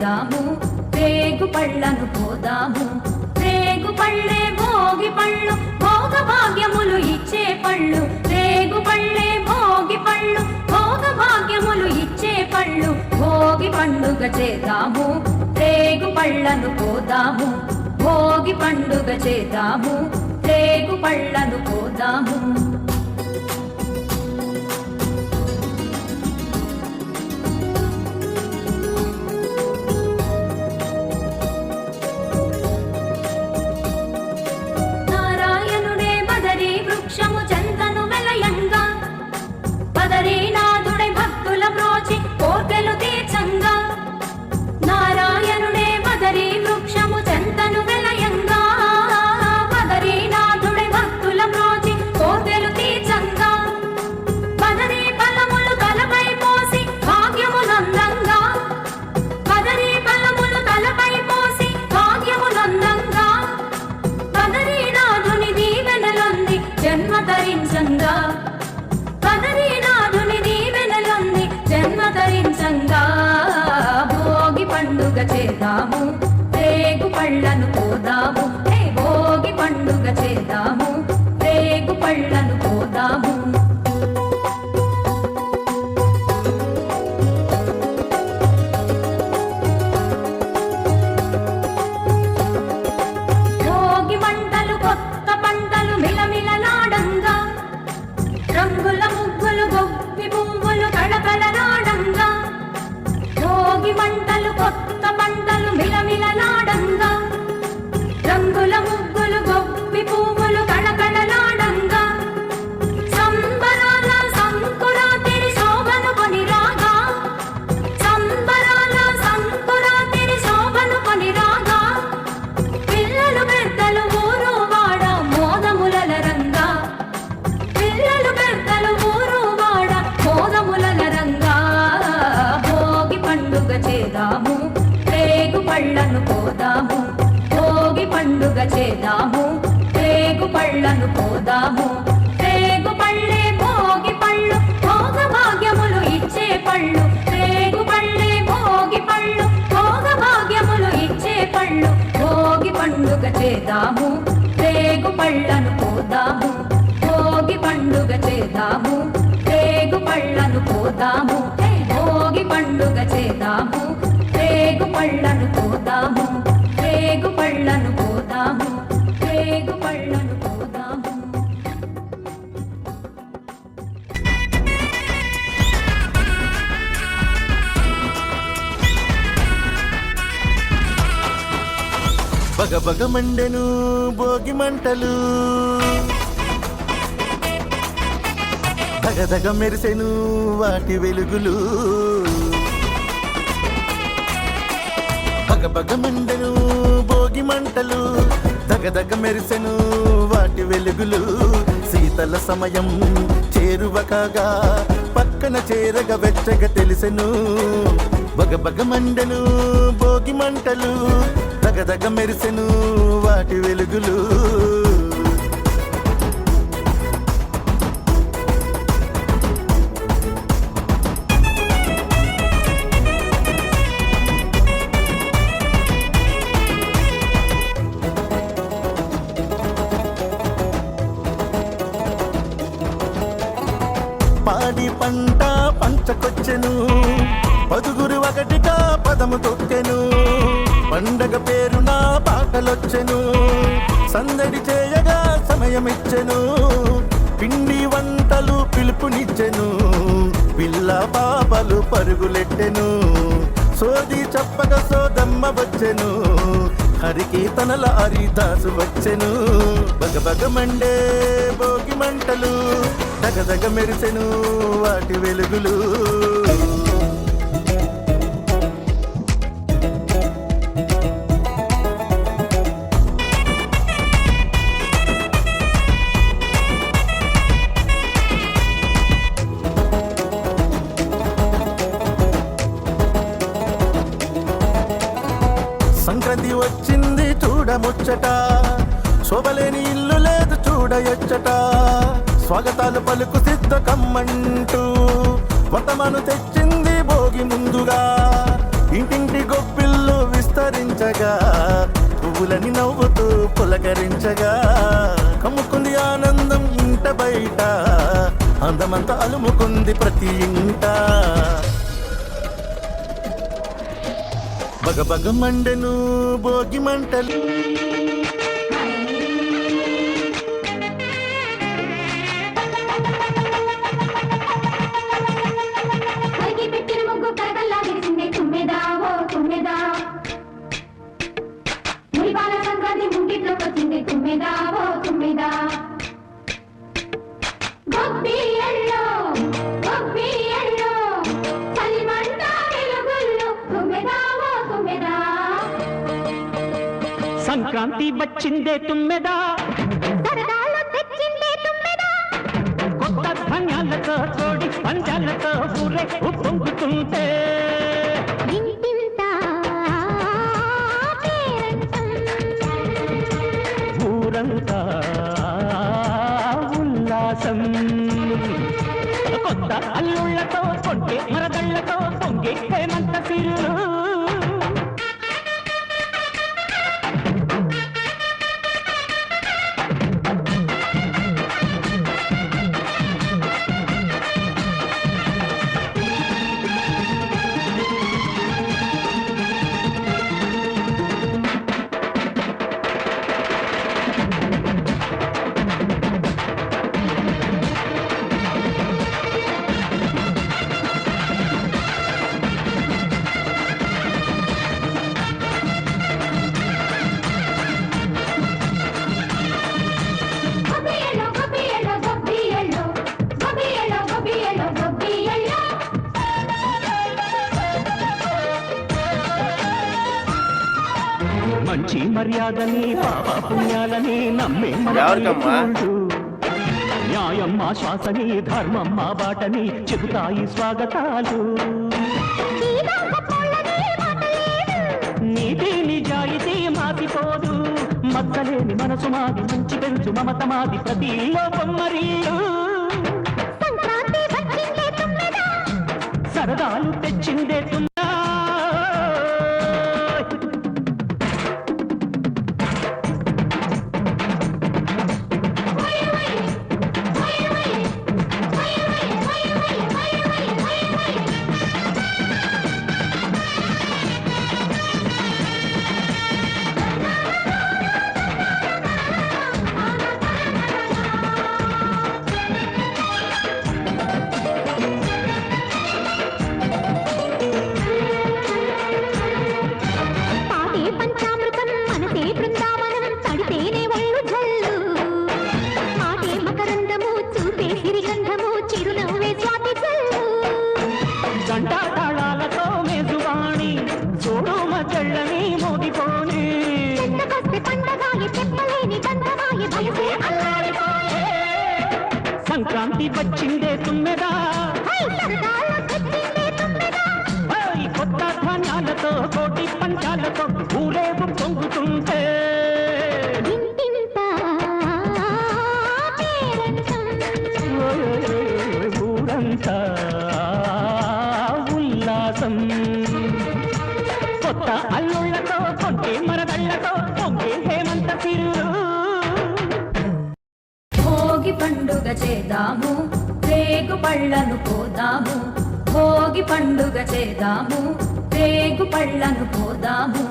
దాము రేగు పళ్ళను పోదాము. రేగు పళ్ళే భోగి పళ్ళు, భోగ భాగ్యములు ఇచ్చే పళ్ళు. రేగు పళ్ళే భోగి పళ్ళు, భోగ భాగ్యములు ఇచ్చే పళ్ళు. భోగి పండుగ చేద్దాము, రేగు పళ్ళను పోదాము. భోగి పండుగ చేద్దాము, రేగు పళ్ళను పోదాము. నారాయణుడే బదరీ వృక్షము చెంతను వెలయంగా, బదరీనాథుడై భక్తుల బ్రోచి కోర్కెలు తీర్చంగా. నారాయణుడే బదరీ వృక్షము చెంతను వెలయంగా, బదరీనాథుడై భక్తుల బ్రోచి కోర్కెలు తీర్చంగా. బదరీ ఫలములు తలపై పోసి భాగ్యమునందంగా, బదరీ ఫలములు తలపై పోసి భాగ్యమునందంగా. బదరీనాథుని దీవెనలొంది జన్మ ధరించంగా, బదరీనాథుని దీవెనలొంది జన్మ ధరించంగా. భోగి పండుగ చేద్దాము, రేగు పళ్ళను పోదాము. భోగి పండుగ చేద్దాము, రేగు పళ్ళను పోదాము. భోగి మంటలు కొత్త పంటలు మిలమిలలాడంగా, రంగుల ముగ్గులు గొప్పి పువ్వులు కళకళలాడంగా. భోగి మంటలు కొత్త పంటలు మిలమిలలాడంగా, రంగుల ముగ్గులు గొప్పి పువ్వులు కళకళలాడంగా. సంబరాల సంకురాతిరి శోభను కొనిరాగా, సంబరాల సంకురాతిరి శోభను కొనిరాగా. పిల్లలు పెద్దలు ఊరు వాడ మోదములల రంగా, పిల్లలు పెద్దలు ఊరు వాడ మోదములల రంగా. భోగి పండుగ చేద్దాము, రేగు పళ్ళను పోదాము. భోగి పండుగ చేద్దాము, రేగు పళ్ళను పోదాము. రేగు పళ్ళే భోగి పళ్ళు, భోగ భాగ్యములు ఇచ్చే పళ్ళు. రేగు పళ్ళే భోగి పళ్ళు, భోగ భాగ్యములు ఇచ్చే పళ్ళు. భోగి పండుగ చేద్దాము, రేగు పళ్ళను పోదాము. భోగి పండుగ చేద్దాము, రేగు పళ్ళను పోదాము. భోగి పండుగ చేద్దాము, రేగు పళ్ళను పోదాము. రేగు పళ్ళను పోదాము, రేగు పళ్ళను పోదాము. బగబగ మండెను భోగి మంటలు, దగదగ మెరిసెను వాటి వెలుగులు. బగబగ మండెను భోగి మంటలు, దగదగ మెరిసెను వాటి వెలుగులు. శీతల సమయం చేరువ కాగా పక్కన చేరగ వెచ్చగ తెలిసెను. బగబగ మండెను భోగి మంటలు, దగదగ మెరిసెను వాటి వెలుగులు. పాడి పంట పంచకొచ్చెను, పదుగురు ఒకటిగా పదము తొక్కెను. పండగ పేరున పాటలొచ్చెను, సందడి చేయగా సమయమిచ్చెను. పిండి వంటలు పిలుపునిచ్చెను, పిల్ల పాపలు పరుగులెట్టెను. సోది చెప్పక సోదమ్మ వచ్చెను, హరికీర్తనల హరిదాసు వచ్చెను. బగబగ మండే భోగి మంటలు, దగదగ మెరిసెను వాటి వెలుగులు. సంక్రాంతి వచ్చింది చూడముచ్చట, శోభలేని ఇల్లు లేదు చూడయొచ్చట. స్వాగతాలు పలుకు సిద్ధ కమ్మంటూ వర్తమాను తెచ్చింది భోగి ముందుగా. ఇంటింటి గొప్పిల్ పండగ పువ్వులని నవ్వుతూ పులకరించగా కమ్ముకుంది ఆనందం ఇంట బయట అందమంతా అలుముకుంది ప్రతి ఇంట బగబగ మండెను భోగి మంటలు కొలికి పెట్టిన ముగ్గు కరగల్లా విరిసిందే తుమ్మెదా ఓ తుమ్మెదా మురిపాల సంక్రాంతి ముంగిట్లోకి వచ్చింది తుమ్మెదా ఓ తుమ్మెదా గొబ్బియ్యల్లో గొబ్బియ్యల్లో చలిమంట వెలుగుల్లో తుమ్మెదా ఓ తుమ్మెదా సంక్రాంతి వచ్చిందే తుమ్మెదా సరదాలు తెచ్చిందే తుమ్మెదా కొత్త ధాన్యాలతో తోడి పంచాలతో ఊరే ఉప్పొంగుతుంటే ఇంటింత పేరంటం ఊరంతా ఉల్లాసం కొత్త అల్లుళ్ళతో కొంటే మరదళ్ళతో పొంగే హేమంత సిరులు గొబ్బియ్యల్లో గొబ్బియ్యల్లో గొబ్బియ్యల్లో గొబ్బియ్యల్లో గొబ్బియ్యల్లో గొబ్బియ్యల్లో మంచి మర్యాదని పాప పుణ్యాలని నమ్మే ఎవరికమ్మా? న్యాయం మా శ్వాసని ధర్మం మా బాటని చెబుతాయి స్వాగతాలు నీతి నిజాయితీ మాసిపోదు మచ్చలేని మనసు మాది మంచి పెంచు మమత మాది ప్రతి లోపం మరియు సంక్రాంతి వచ్చిందే తుమ్మెదా సరదాలు తెచ్చిందే తుమ్మెదా పాటే పంచామృతం మనసే బృందావనం తడితేనే ఒళ్ళు జల్లు మాటే మకరందము చూపే సిరిగంధము చిరునవ్వే స్వాతి జల్లు గంట తాళాలతో మేజువాణి చూడు మజళ్ళని మోగిపోని చెంతకొస్తే పండగాయ చెప్పలేని బంధమాయ భయసే అల్లాడిపోయే సంక్రాంతి వచ్చిందే తుమ్మెదా హై సరదాలు తెచ్చిందే తుమ్మెదా ఓయ్ కొత్త ధాన్యాలతో కోటి పంచాలతో ఊరేగు పొంగుతుంటే ఇంటింత పేరంటం ఓయ్ ఓయ్ ఓయ్ ఊరంతా ఉల్లాసం కొత్త అల్లుళ్ళతో కొంటే మరదళ్ళతో పొంగే హేమంత సిరులు భోగి పండుగ చేద్దాము రేగు పళ్ళను పోదాము భోగి పండుగ చేద్దాము రేగు పళ్ళను పోదాము